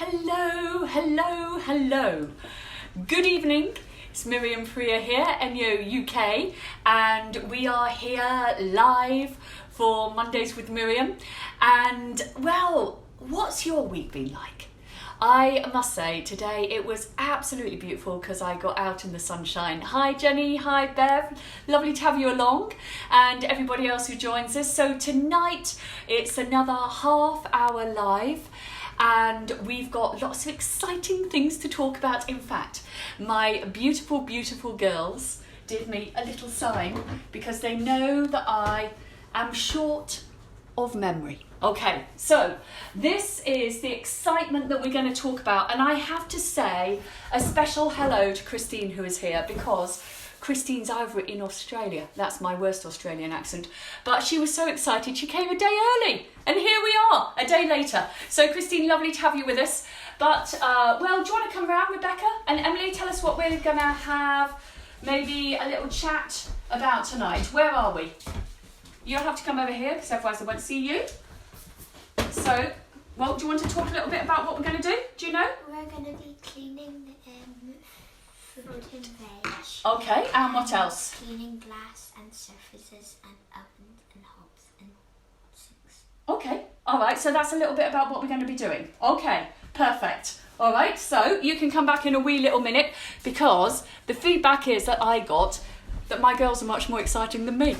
Hello, hello, hello. Good evening. It's Miriam here, ENJO UK, and we are here live for Mondays with Miriam. And well, what's your week been like? I must say today it was absolutely beautiful because I got out in the sunshine. Hi Jenny, hi Bev, lovely to have you along, and everybody else who joins us. So tonight it's another half hour live, and we've got lots of exciting things to talk about. In fact, my beautiful, beautiful girls did me a little sign because they know that I am short of memory. Okay, so this is the excitement that we're going to talk about, and I have to say a special hello to Christine, who is here, because Christine's over in Australia. That's my worst Australian accent. But she was so excited, she came a day early. And here we are, a day later. So Christine, lovely to have you with us. But, well, do you want to come round, Rebecca? And Emily, tell us what we're going to have maybe a little chat about tonight. Where are we? You'll have to come over here, because otherwise I won't see you. So, well, do you want to talk a little bit about what we're going to do? Do you know? We're going to be cleaning fruit and veg. Okay, and what else? Cleaning glass and surfaces and ovens and hobs and sinks. Okay, all right, so that's a little bit about what we're going to be doing. Okay, perfect. All right, so you can come back in a wee little minute, because the feedback is that I got that my girls are much more exciting than me.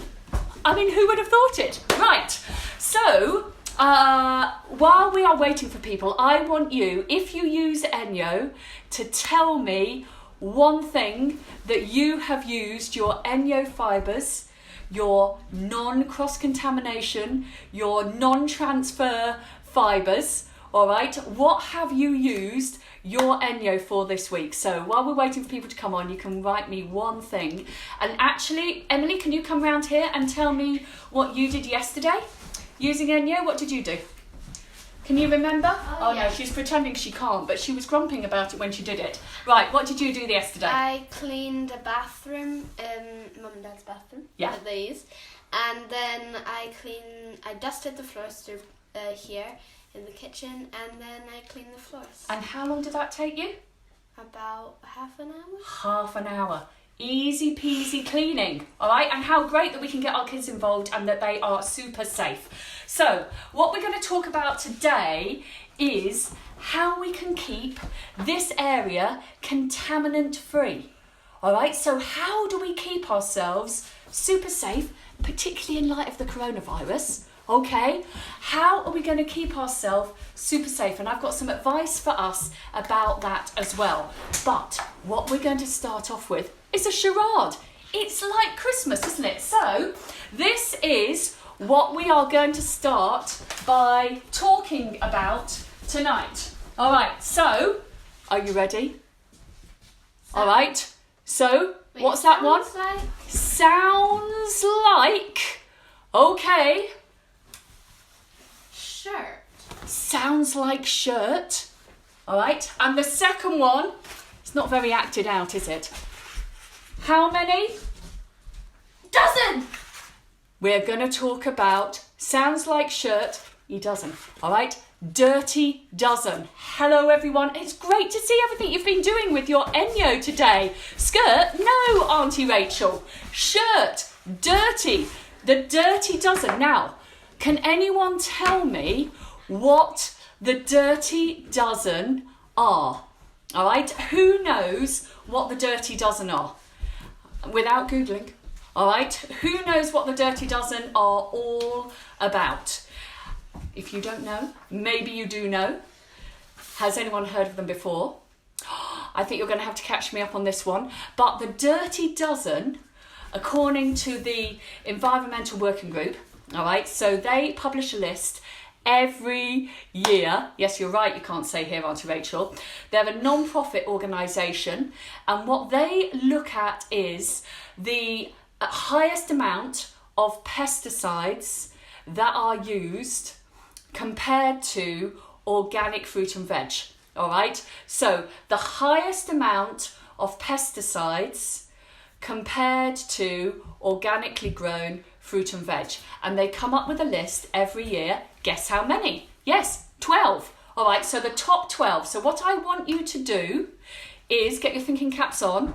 I mean, who would have thought it? Right, so while we are waiting for people, I want you, if you use ENJO, to tell me one thing that you have used your ENJO fibres, your non-cross-contamination, your non-transfer fibres, all right? What have you used your ENJO for this week? So while we're waiting for people to come on, you can write me one thing. And actually, Emily, can you come round here and tell me what you did yesterday using ENJO? What did you do? Can you remember? Oh yeah. No, she's pretending she can't, but she was grumping about it when she did it. Right, what did you do yesterday? I cleaned a bathroom, Mum and Dad's bathroom, that they use, and then I dusted the floors through here in the kitchen, and then I cleaned the floors. And how long did that take you? About half an hour. Half an hour. Easy peasy cleaning, all right? And how great that we can get our kids involved and that they are super safe. So what we're going to talk about today is how we can keep this area contaminant free, all right? So how do we keep ourselves super safe, particularly in light of the coronavirus? Okay, how are we going to keep ourselves super safe? And I've got some advice for us about that as well. But what we're going to start off with is a charade. It's like Christmas, isn't it? So this is what we are going to start by talking about tonight. All right, so are you ready? All right, so what's that one? Sounds like, okay. Shirt. Sounds like shirt. All right. And the second one, it's not very acted out, is it? How many? Dozen. We're going to talk about sounds like shirt, he doesn't. All right. Dirty dozen. Hello, everyone. It's great to see everything you've been doing with your ENJO today. Skirt? No, Auntie Rachel. Shirt. Dirty. The dirty dozen. Now, can anyone tell me what the dirty dozen are? All right, who knows what the dirty dozen are? Without Googling, all right? Who knows what the dirty dozen are all about? If you don't know, maybe you do know. Has anyone heard of them before? I think you're going to have to catch me up on this one. But the dirty dozen, according to the Environmental Working Group, all right, so they publish a list every year. Yes, you're right, you can't say here, Auntie Rachel. They're a non-profit organisation, and what they look at is the highest amount of pesticides that are used compared to organic fruit and veg, all right? So the highest amount of pesticides compared to organically grown fruit and veg. And they come up with a list every year. Guess how many? Yes, 12. All right, so the top 12. So what I want you to do is get your thinking caps on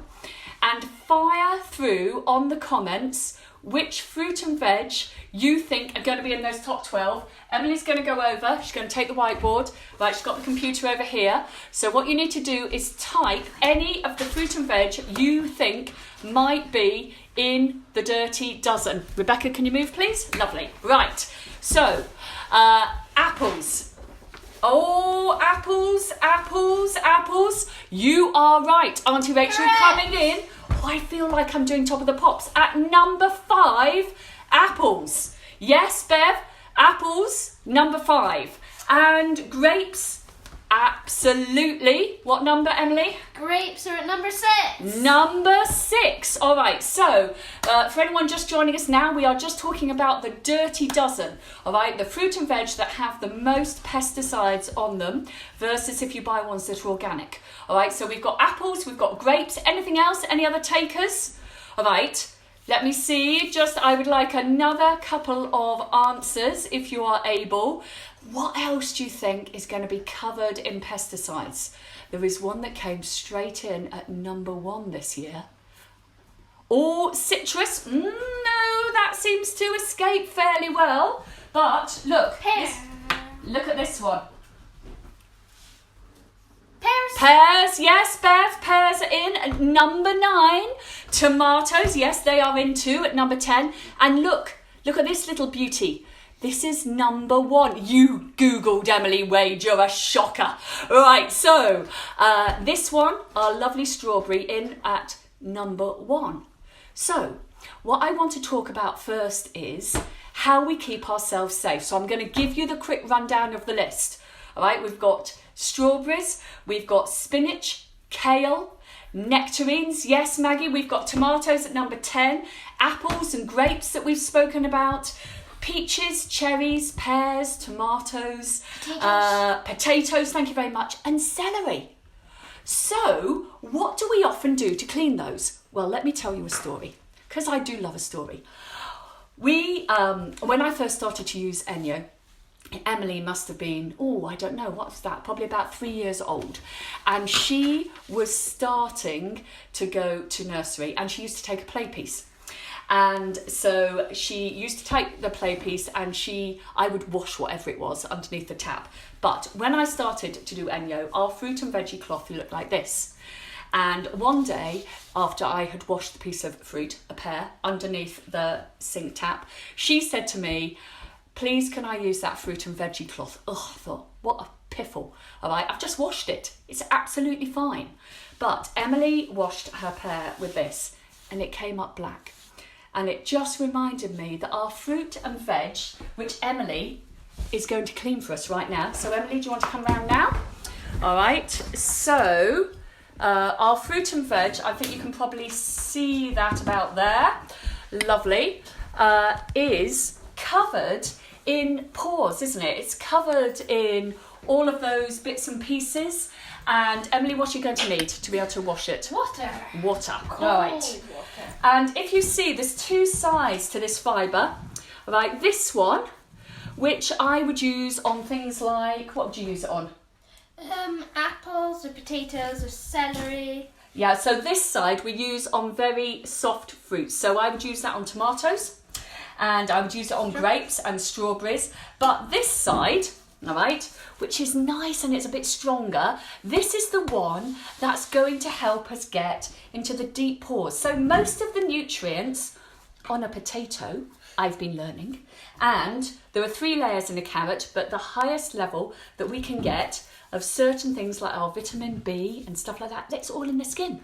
and fire through on the comments which fruit and veg you think are going to be in those top 12. Emily's going to go over, she's going to take the whiteboard, right, she's got the computer over here. So what you need to do is type any of the fruit and veg you think might be in the dirty dozen. Rebecca, can you move please? Lovely. Right, so apples. Oh, apples, apples, apples. You are right. Auntie Rachel coming in. Oh, I feel like I'm doing top of the pops. At number 5, apples. Yes, Bev, apples, number 5. And grapes, absolutely. What number, Emily? Grapes are at number 6. Number 6. All right, so for anyone just joining us now, we are just talking about the dirty dozen. All right, the fruit and veg that have the most pesticides on them versus if you buy ones that are organic. All right, so we've got apples, we've got grapes. Anything else? Any other takers? All right, let me see. I would like another couple of answers if you are able. What else do you think is going to be covered in pesticides? There is one that came straight in at number 1 this year. Oh, citrus. No, that seems to escape fairly well. But look, look at this one. Pears, yes, Bev, pears are in at number 9. Tomatoes, yes, they are in too at number 10. And look at this little beauty. This is number 1. You Googled Emily Wade, you're a shocker. Right, so this one, our lovely strawberry, in at number 1. So what I want to talk about first is how we keep ourselves safe. So I'm going to give you the quick rundown of the list. All right, we've got strawberries, we've got spinach, kale, nectarines, yes, Maggie, we've got tomatoes at number 10, apples and grapes that we've spoken about, peaches, cherries, pears, tomatoes, potatoes, thank you very much, and celery. So, what do we often do to clean those? Well, let me tell you a story, because I do love a story. We, when I first started to use ENJO, Emily must have been, I don't know, what was that? Probably about 3 years old. And she was starting to go to nursery and she used to take a play piece. And so she used to take the play piece and I would wash whatever it was underneath the tap. But when I started to do ENJO, our fruit and veggie cloth looked like this. And one day, after I had washed the piece of fruit, a pear, underneath the sink tap, she said to me, please, can I use that fruit and veggie cloth? Oh, I thought, what a piffle. All right, I've just washed it. It's absolutely fine. But Emily washed her pear with this and it came up black. And it just reminded me that our fruit and veg, which Emily is going to clean for us right now. So Emily, do you want to come round now? All right, so our fruit and veg, I think you can probably see that about there. Lovely. Is covered in pores, isn't it? It's covered in all of those bits and pieces. And Emily, what are you going to need to be able to wash it? Water. Right. Water. And if you see, there's 2 sides to this fibre. Right, this one, which I would use on things like, what would you use it on? Apples or potatoes or celery. Yeah, so this side we use on very soft fruits. So I would use that on tomatoes. And I would use it on grapes and strawberries. But this side, all right, which is nice and it's a bit stronger, this is the one that's going to help us get into the deep pores. So most of the nutrients on a potato, I've been learning, and there are 3 layers in a carrot, but the highest level that we can get of certain things like our vitamin B and stuff like that, that's all in the skin.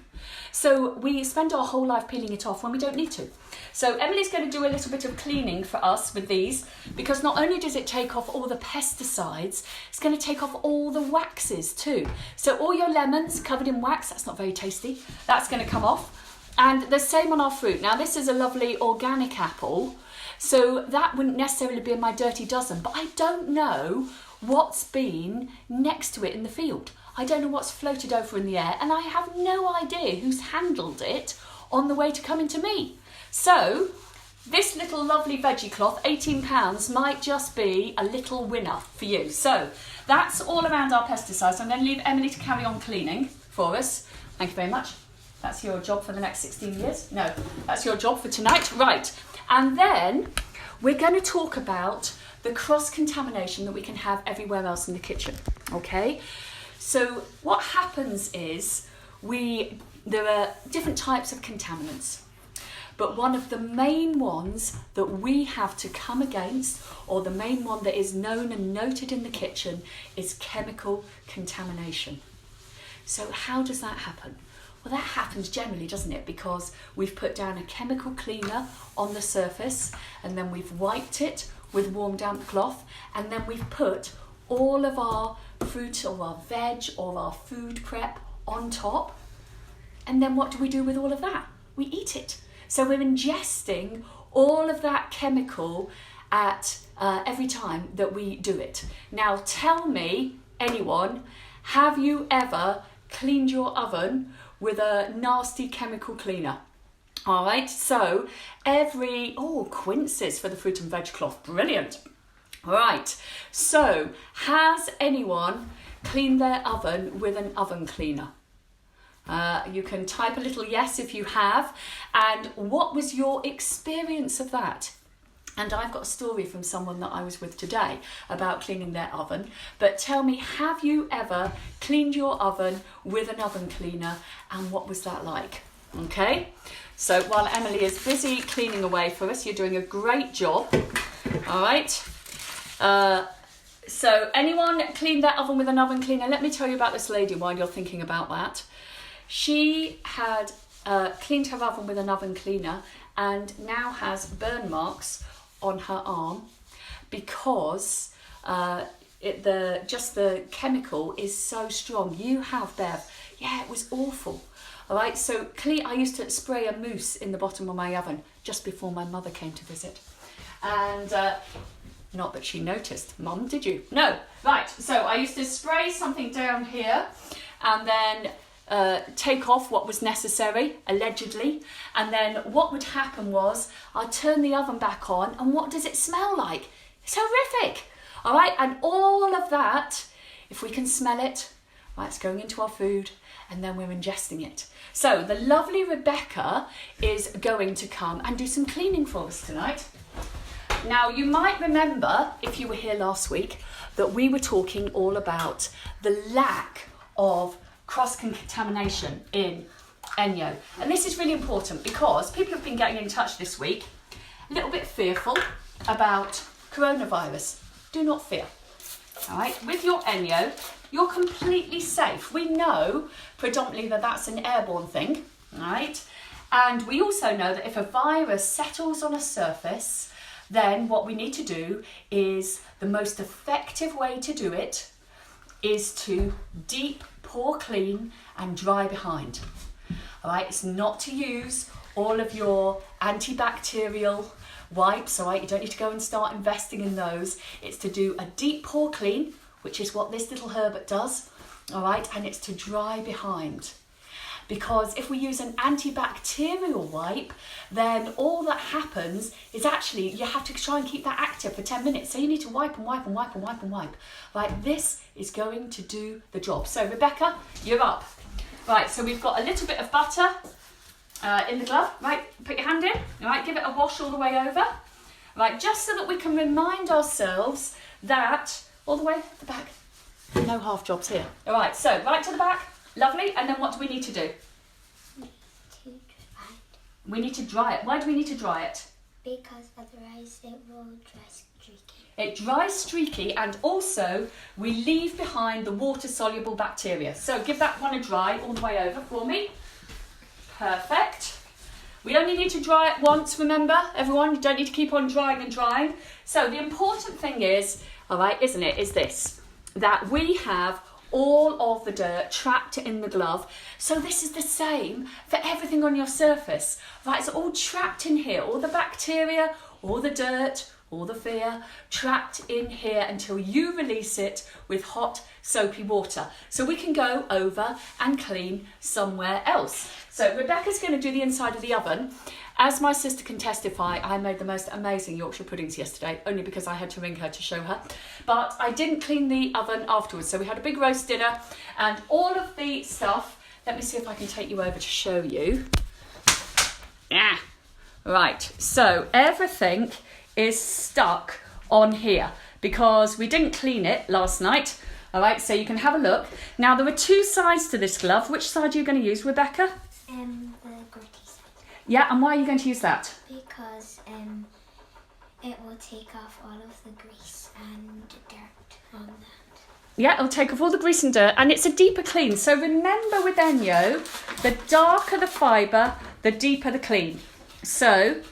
So we spend our whole life peeling it off when we don't need to. So Emily's going to do a little bit of cleaning for us with these, because not only does it take off all the pesticides, it's going to take off all the waxes too. So all your lemons covered in wax, that's not very tasty, that's going to come off. And the same on our fruit. Now this is a lovely organic apple, so that wouldn't necessarily be in my dirty dozen, but I don't know what's been next to it in the field. I don't know what's floated over in the air, and I have no idea who's handled it on the way to coming to me. So this little lovely veggie cloth, £18, might just be a little winner for you. So that's all around our pesticides. I'm going to leave Emily to carry on cleaning for us. Thank you very much. That's your job for the next 16 years. No, that's your job for tonight. Right. And then we're going to talk about the cross-contamination that we can have everywhere else in the kitchen. Okay? So what happens is there are different types of contaminants. But one of the main ones that we have to come against, or the main one that is known and noted in the kitchen, is chemical contamination. So how does that happen? Well, that happens generally, doesn't it? Because we've put down a chemical cleaner on the surface, and then we've wiped it with warm damp cloth, and then we've put all of our fruit or our veg or our food prep on top. And then what do we do with all of that? We eat it. So we're ingesting all of that chemical at every time that we do it. Now tell me, anyone, have you ever cleaned your oven with a nasty chemical cleaner? All right, so quinces for the fruit and veg cloth, brilliant. All right, so has anyone cleaned their oven with an oven cleaner? You can type a little yes if you have. And what was your experience of that? And I've got a story from someone that I was with today about cleaning their oven. But tell me, have you ever cleaned your oven with an oven cleaner, and what was that like? Okay, so while Emily is busy cleaning away for us, you're doing a great job. All right. So anyone cleaned their oven with an oven cleaner? Let me tell you about this lady while you're thinking about that. She had cleaned her oven with an oven cleaner and now has burn marks on her arm because the chemical is so strong. You have, Bev. Yeah, it was awful. All right, so I used to spray a mousse in the bottom of my oven just before my mother came to visit. And not that she noticed. Mum, did you? No. Right, so I used to spray something down here and then take off what was necessary, allegedly, and then what would happen was I'd turn the oven back on, and what does it smell like? It's horrific. All right, and all of that, if we can smell it, right, it's going into our food, and then we're ingesting it. So the lovely Rebecca is going to come and do some cleaning for us tonight. Now, you might remember, if you were here last week, that we were talking all about the lack of cross-contamination in ENJO. And this is really important because people have been getting in touch this week a little bit fearful about coronavirus. Do not fear. All right, with your ENJO, you're completely safe. We know predominantly that that's an airborne thing, all right? And we also know that if a virus settles on a surface, then what we need to do is the most effective way to do it is to deep pour clean and dry behind. All right, it's not to use all of your antibacterial wipes, all right? You don't need to go and start investing in those. It's to do a deep pour clean, which is what this little Herbert does, all right? And it's to dry behind. Because if we use an antibacterial wipe, then all that happens is actually you have to try and keep that active for 10 minutes. So you need to wipe and wipe and wipe and wipe and wipe. Right, this is going to do the job. So Rebecca, you're up. Right, so we've got a little bit of butter in the glove. Right, put your hand in. All right, give it a wash all the way over. Right, just so that we can remind ourselves that all the way at the back. No half jobs here. All right, so right to the back. Lovely, and then what do we need to do? We need to dry it. Why do we need to dry it? Because otherwise it will dry streaky. It dries streaky, and also we leave behind the water-soluble bacteria. So give that one a dry all the way over for me. Perfect. We only need to dry it once, remember, everyone? You don't need to keep on drying and drying. So the important thing is, all right, isn't it, is this, that we have all of the dirt trapped in the glove. So this is the same for everything on your surface. Right, it's all trapped in here. All the bacteria, all the dirt, all the fear trapped in here until you release it with hot soapy water. So we can go over and clean somewhere else. So Rebecca's going to do the inside of the oven. As my sister can testify, I made the most amazing Yorkshire puddings yesterday, only because I had to ring her to show her. But I didn't clean the oven afterwards. So we had a big roast dinner and all of the stuff. Let me see if I can take you over to show you. Yeah. Right, so everything is stuck on here because we didn't clean it last night. All right, so you can have a look. Now, there are two sides to this glove. Which side are you going to use, Rebecca? The gritty side. Yeah, and why are you going to use that? Because it will take off all of the grease and dirt on that. Yeah, it'll take off all the grease and dirt, and it's a deeper clean. So remember with ENJO, the darker the fibre, the deeper the clean. So,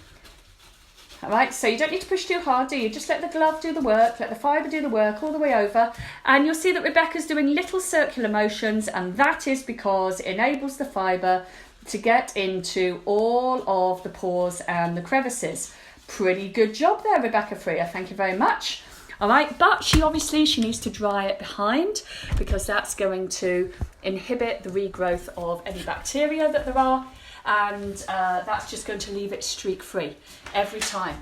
all right, so you don't need to push too hard, do you? Just let the glove do the work, let the fibre do the work all the way over, and you'll see that Rebecca's doing little circular motions, and that is because it enables the fibre to get into all of the pores and the crevices. Pretty good job there, Rebecca Freer. Thank you very much. All right, but she needs to dry it behind because that's going to inhibit the regrowth of any bacteria that there are, and that's just going to leave it streak free every time.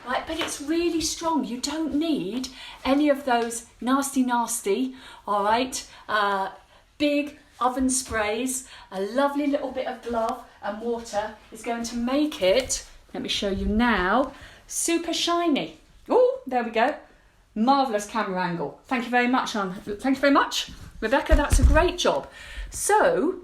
Right, but it's really strong. You don't need any of those nasty, all right, big oven sprays. A lovely little bit of glove and water is going to make it, let me show you now, super shiny. Oh, there we go. Marvellous camera angle. Thank you very much, Thank you very much, Rebecca. That's a great job. So,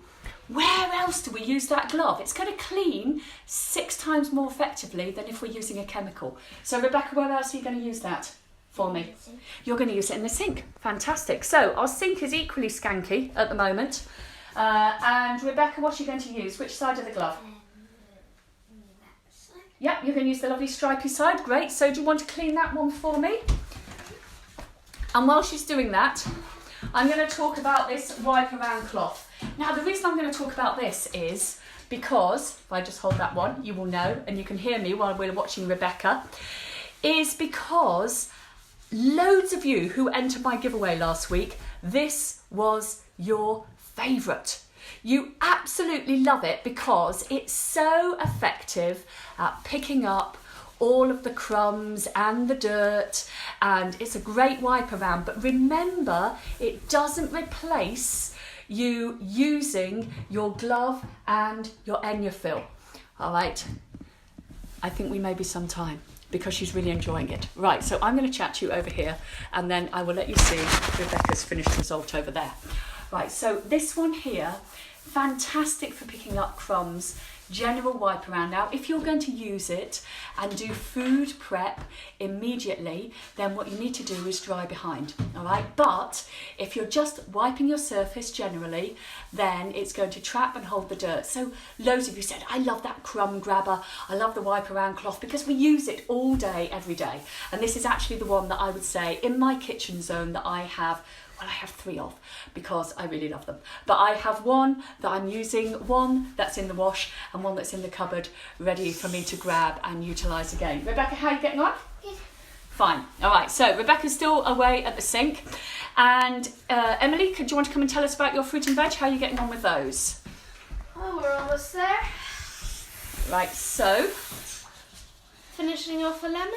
where else do we use that glove? It's going to clean 6 times more effectively than if we're using a chemical. So, Rebecca, where else are you going to use that for me? You're going to use it in the sink. Fantastic. So, our sink is equally skanky at the moment. And Rebecca, what are you going to use? Which side of the glove? That side. Yep, you're going to use the lovely stripy side. Great. So, do you want to clean that one for me? And while she's doing that, I'm going to talk about this wipe around cloth. Now, the reason I'm going to talk about this is because, if I just hold that one, you will know, and you can hear me while we're watching Rebecca, is because loads of you who entered my giveaway last week, this was your favourite. You absolutely love it because it's so effective at picking up all of the crumbs and the dirt, and it's a great wipe around. But remember, it doesn't replace you using your glove and your ENJO fill. All right, I think we may be some time because she's really enjoying it. Right, so I'm going to chat to you over here and then I will let you see Rebecca's finished result over there. Right, so this one here, fantastic for picking up crumbs, general wipe around. Now, if you're going to use it and do food prep immediately, then what you need to do is dry behind, all right? But if you're just wiping your surface generally, then it's going to trap and hold the dirt. So loads of you said, I love that crumb grabber, I love the wipe around cloth, because we use it all day, every day. And this is actually the one that I would say in my kitchen zone that I have. Well, I have 3 of because I really love them. But I have one that I'm using, one that's in the wash, and one that's in the cupboard ready for me to grab and utilise again. Rebecca, how are you getting on? Good. Fine. All right, so Rebecca's still away at the sink. And Emily, do you want to come and tell us about your fruit and veg? How are you getting on with those? Oh, we're almost there. Right, so. Finishing off a lemon.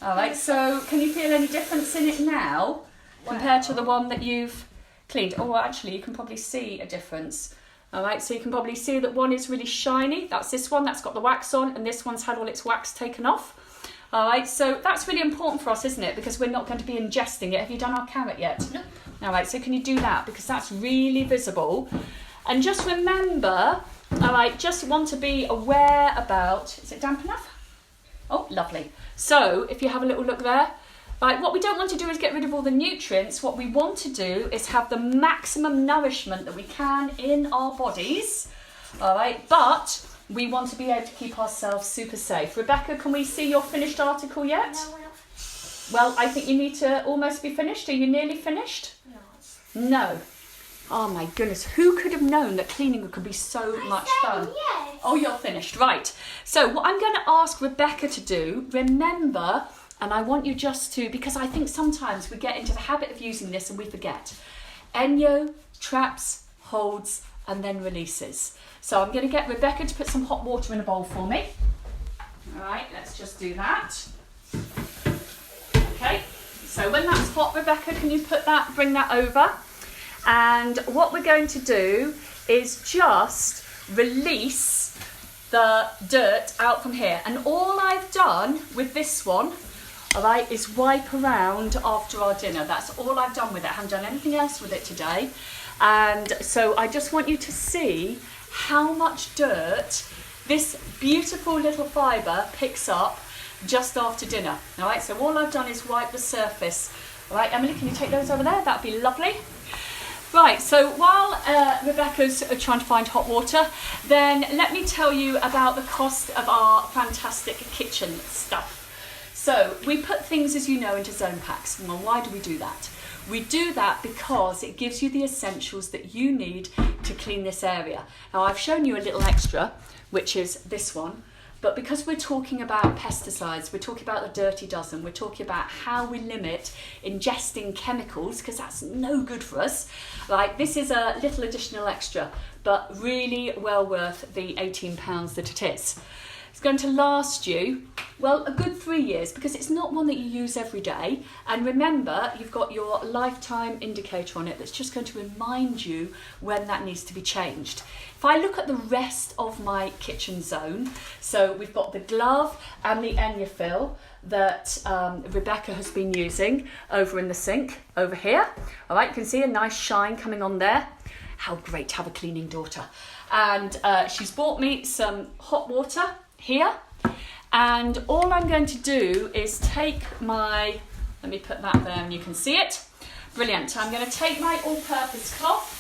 All right, so can you feel any difference in it now? Compared to the one that you've cleaned. Oh, actually, you can probably see a difference. All right, so you can probably see that one is really shiny. That's this one, that's got the wax on, and this one's had all its wax taken off. All right, so that's really important for us, isn't it? Because we're not going to be ingesting it. Have you done our carrot yet? No. All right, so can you do that? Because that's really visible. And just remember, all right, just want to be aware about, is it damp enough? Oh, lovely. So if you have a little look there, right, what we don't want to do is get rid of all the nutrients. What we want to do is have the maximum nourishment that we can in our bodies, all right, but we want to be able to keep ourselves super safe. Rebecca, can we see your finished article yet? No, Well, I think you need to almost be finished. Are you nearly finished? no. No. Oh my goodness, who could have known that cleaning could be so much fun? Yes. Oh, you're finished, right. So what I'm going to ask Rebecca to do, remember and I want you just to, because I think sometimes we get into the habit of using this and we forget. ENJO traps, holds, and then releases. So I'm going to get Rebecca to put some hot water in a bowl for me. All right, let's just do that. Okay, so when that's hot, Rebecca, can you bring that over? And what we're going to do is just release the dirt out from here. And all I've done with this one, all right, is wipe around after our dinner. That's all I've done with it. I haven't done anything else with it today. And so I just want you to see how much dirt this beautiful little fibre picks up just after dinner. All right, so all I've done is wipe the surface. All right, Emily, can you take those over there? That'd be lovely. Right, so while Rebecca's trying to find hot water, then let me tell you about the cost of our fantastic kitchen stuff. So we put things, as you know, into zone packs. Well, why do we do that? We do that because it gives you the essentials that you need to clean this area. Now, I've shown you a little extra, which is this one. But because we're talking about pesticides, we're talking about the dirty dozen, we're talking about how we limit ingesting chemicals, because that's no good for us. Right, this is a little additional extra, but really well worth the £18 that it is. It's going to last you, well, a good 3 years, because it's not one that you use every day. And remember, you've got your lifetime indicator on it that's just going to remind you when that needs to be changed. If I look at the rest of my kitchen zone, so we've got the glove and the ENJO that Rebecca has been using over in the sink over here. All right, you can see a nice shine coming on there. How great to have a cleaning daughter. And she's bought me some hot water here. And all I'm going to do is take my, let me put that there and you can see it. Brilliant. I'm going to take my all-purpose cloth.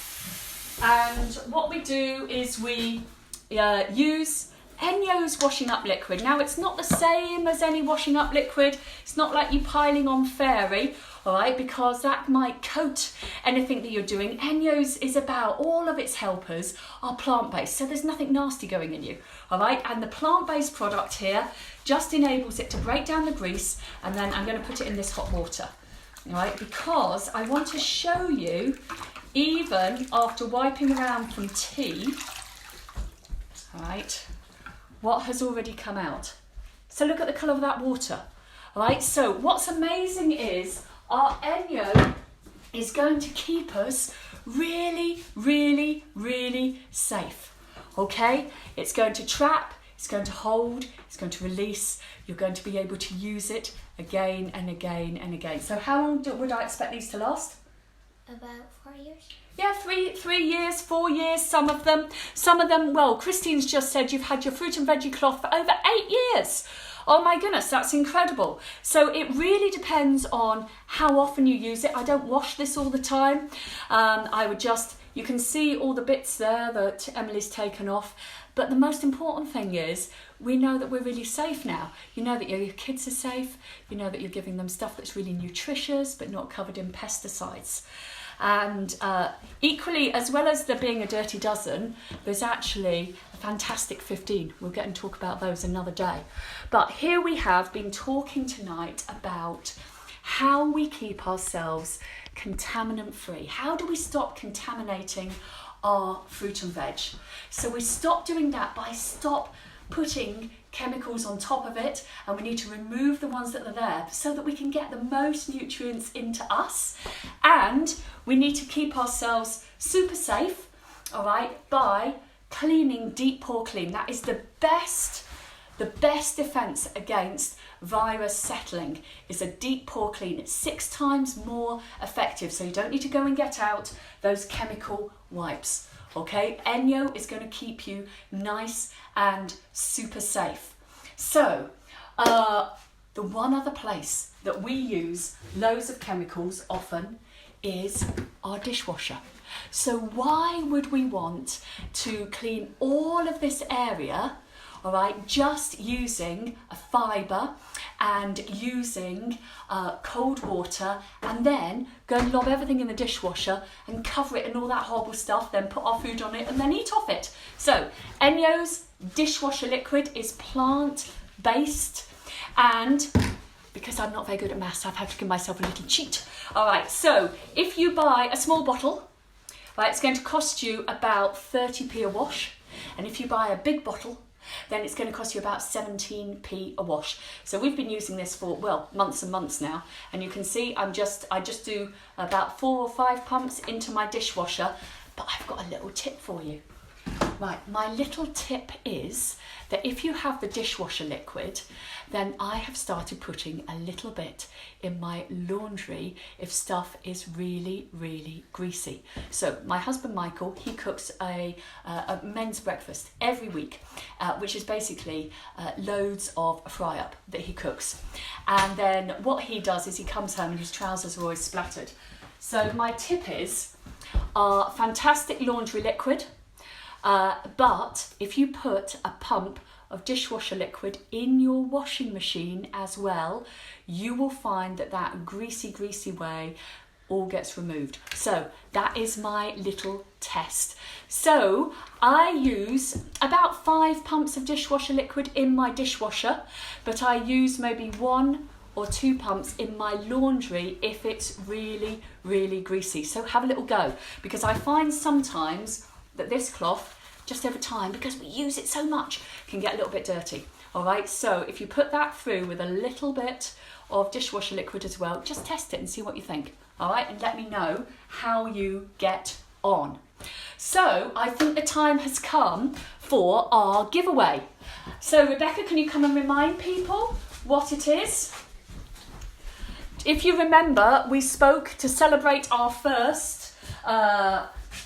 And what we do is we use ENJO's washing up liquid. Now, it's not the same as any washing up liquid. It's not like you piling on fairy, all right, because that might coat anything that you're doing. ENJO's is about, all of its helpers are plant-based, so there's nothing nasty going in you, all right? And the plant-based product here just enables it to break down the grease, and then I'm going to put it in this hot water, all right, because I want to show you, even after wiping around from tea, all right, what has already come out. So look at the colour of that water. All right, so what's amazing is our ENJO is going to keep us really, really, really safe. Okay, it's going to trap, it's going to hold, it's going to release. You're going to be able to use it again and again and again. So how long would I expect these to last? About 4 years. Yeah, 3 years, 4 years, some of them. Some of them, well, Christine's just said you've had your fruit and veggie cloth for over 8 years. Oh my goodness, that's incredible. So it really depends on how often you use it. I don't wash this all the time. I would just, you can see all the bits there that Emily's taken off. But the most important thing is we know that we're really safe now. You know that your kids are safe. You know that you're giving them stuff that's really nutritious but not covered in pesticides. And equally, as well as there being a dirty dozen, there's actually a fantastic 15. We'll get and talk about those another day. But here we have been talking tonight about how we keep ourselves contaminant free. How do we stop contaminating our fruit and veg? So we stop doing that by putting chemicals on top of it, and we need to remove the ones that are there so that we can get the most nutrients into us. And we need to keep ourselves super safe, all right, by cleaning, deep pore clean. That is the best defense against virus settling is a deep pore clean. It's 6 times more effective, so you don't need to go and get out those chemical wipes. Okay, ENJO is going to keep you nice and super safe. So, the one other place that we use loads of chemicals often is our dishwasher. So why would we want to clean all of this area, all right, just using a fibre and using cold water, and then go and lob everything in the dishwasher and cover it in all that horrible stuff, then put our food on it and then eat off it? So ENJO's dishwasher liquid is plant-based, and because I'm not very good at maths, I've had to give myself a little cheat. All right, so if you buy a small bottle, right, it's going to cost you about 30p a wash. And if you buy a big bottle, then it's going to cost you about 17p a wash. So we've been using this for, well, months and months now. And you can see I just do about 4 or 5 pumps into my dishwasher. But I've got a little tip for you. Right, my little tip is that if you have the dishwasher liquid, then I have started putting a little bit in my laundry if stuff is really, really greasy. So my husband Michael, he cooks a men's breakfast every week, which is basically loads of fry up that he cooks. And then what he does is he comes home and his trousers are always splattered. So my tip is fantastic laundry liquid. But if you put a pump of dishwasher liquid in your washing machine as well, you will find that greasy way all gets removed. So that is my little test. So I use about 5 pumps of dishwasher liquid in my dishwasher, but I use maybe 1 or 2 pumps in my laundry if it's really, really greasy. So have a little go, because I find sometimes that this cloth, just over time, because we use it so much, can get a little bit dirty. All right, so if you put that through with a little bit of dishwasher liquid as well, just test it and see what you think. All right, and let me know how you get on. So I think the time has come for our giveaway. So Rebecca, can you come and remind people what it is? If you remember, we spoke to celebrate our first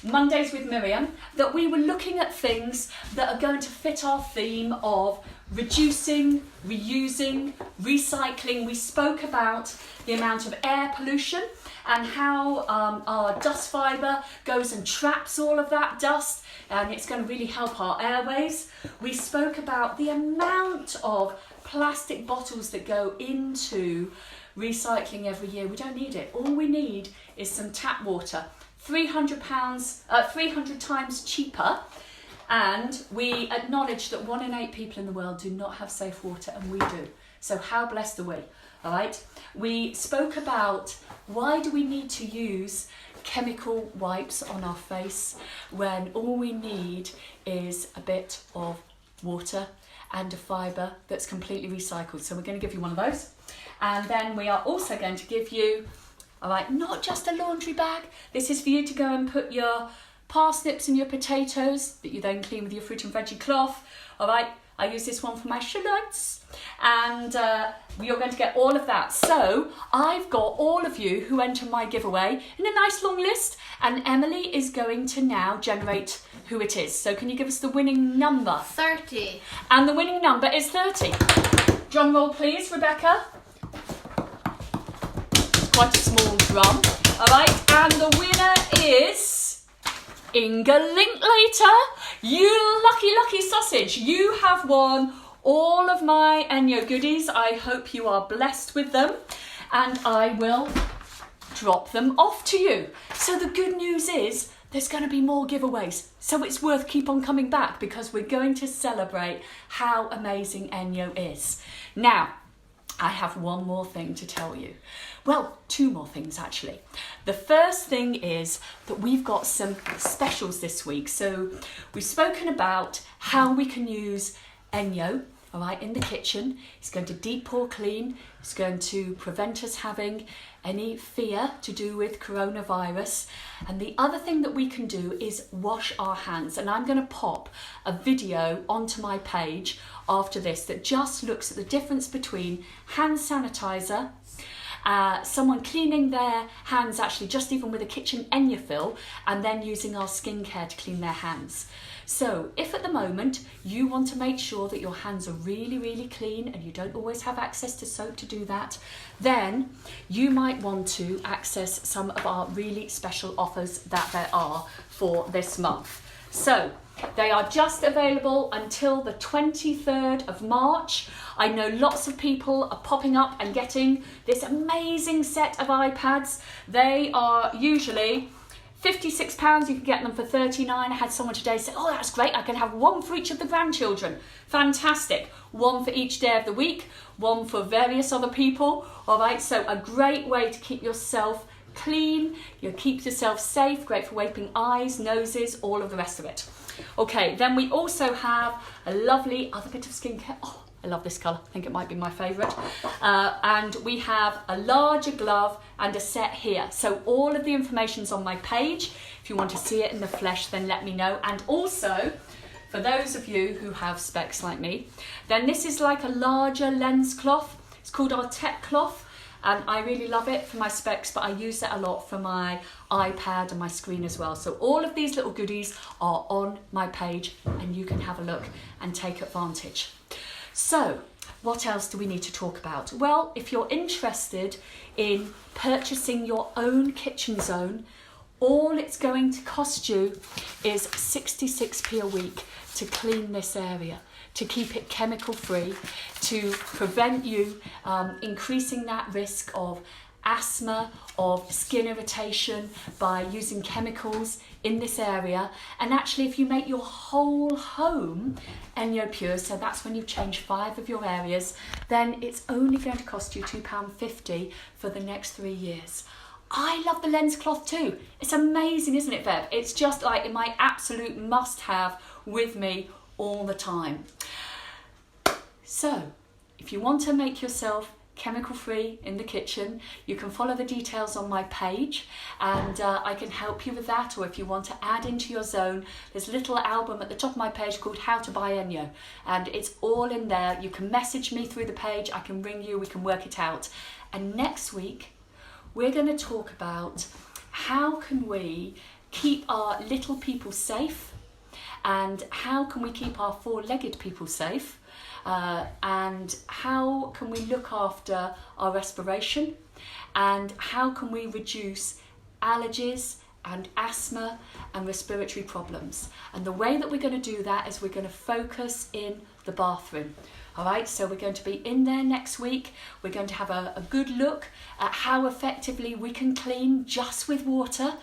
Mondays with Miriam, that we were looking at things that are going to fit our theme of reducing, reusing, recycling. We spoke about the amount of air pollution and how our dust fibre goes and traps all of that dust, and it's going to really help our airways. We spoke about the amount of plastic bottles that go into recycling every year. We don't need it. All we need is some tap water. 300 times cheaper, and we acknowledge that 1 in 8 people in the world do not have safe water, and we do. So how blessed are we? All right. We spoke about why do we need to use chemical wipes on our face when all we need is a bit of water and a fibre that's completely recycled. So we're going to give you one of those, and then we are also going to give you, all right, not just a laundry bag. This is for you to go and put your parsnips and your potatoes that you then clean with your fruit and veggie cloth. All right, I use this one for my shallots, and you're going to get all of that. So I've got all of you who enter my giveaway in a nice long list, and Emily is going to now generate who it is. So can you give us the winning number? 30. And the winning number is 30. Drum roll, please, Rebecca. Quite a small drum. All right, and the winner is Inga Linklater. You lucky sausage. You have won all of my ENJO goodies. I hope you are blessed with them, and I will drop them off to you. So the good news is there's going to be more giveaways. So it's worth keep on coming back, because we're going to celebrate how amazing ENJO is. Now, I have one more thing to tell you. Well, 2 more things actually. The first thing is that we've got some specials this week. So we've spoken about how we can use ENJO, all right, in the kitchen. It's going to deep pore clean. It's going to prevent us having any fear to do with coronavirus. And the other thing that we can do is wash our hands. And I'm going to pop a video onto my page after this that just looks at the difference between hand sanitizer, someone cleaning their hands actually just even with a kitchen ENJO fill, and then using our skincare to clean their hands. So if at the moment you want to make sure that your hands are really, really clean and you don't always have access to soap to do that, then you might want to access some of our really special offers that there are for this month. So they are just available until the 23rd of March. I know lots of people are popping up and getting this amazing set of iPads. They are usually £56, you can get them for £39. I had someone today say, oh, that's great, I can have one for each of the grandchildren. Fantastic. One for each day of the week, one for various other people. All right, so a great way to keep yourself clean, you keep yourself safe, great for wiping eyes, noses, all of the rest of it. Okay, then we also have a lovely other bit of skincare. Oh, I love this colour, I think it might be my favourite. And we have a larger glove and a set here. So all of the information's on my page. If you want to see it in the flesh, then let me know. And also, for those of you who have specs like me, then this is like a larger lens cloth. It's called our tech cloth. And I really love it for my specs, but I use it a lot for my iPad and my screen as well. So all of these little goodies are on my page and you can have a look and take advantage. So what else do we need to talk about? Well, if you're interested in purchasing your own kitchen zone, all it's going to cost you is 66p a week to clean this area, to keep it chemical free, to prevent you increasing that risk of asthma, of skin irritation by using chemicals in this area. And actually, if you make your whole home ENJO Pure, so that's when you change 5 of your areas, then it's only going to cost you £2.50 for the next 3 years. I love the lens cloth too. It's amazing, isn't it, Bev? It's just like my absolute must-have with me all the time. So, if you want to make yourself chemical free in the kitchen, you can follow the details on my page and I can help you with that. Or if you want to add into your zone, there's a little album at the top of my page called How to Buy ENJO, and it's all in there. You can message me through the page, I can ring you, we can work it out. And next week we're going to talk about how can we keep our little people safe, and how can we keep our 4-legged people safe, and how can we look after our respiration, and how can we reduce allergies and asthma and respiratory problems. And the way that we're going to do that is we're going to focus in the bathroom. All right, so we're going to be in there next week. We're going to have a good look at how effectively we can clean just with water.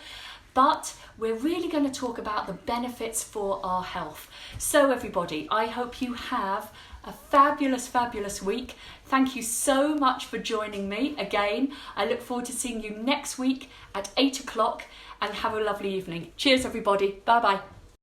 But we're really going to talk about the benefits for our health. So everybody, I hope you have a fabulous, fabulous week. Thank you so much for joining me again. I look forward to seeing you next week at 8 o'clock, and have a lovely evening. Cheers everybody. Bye bye.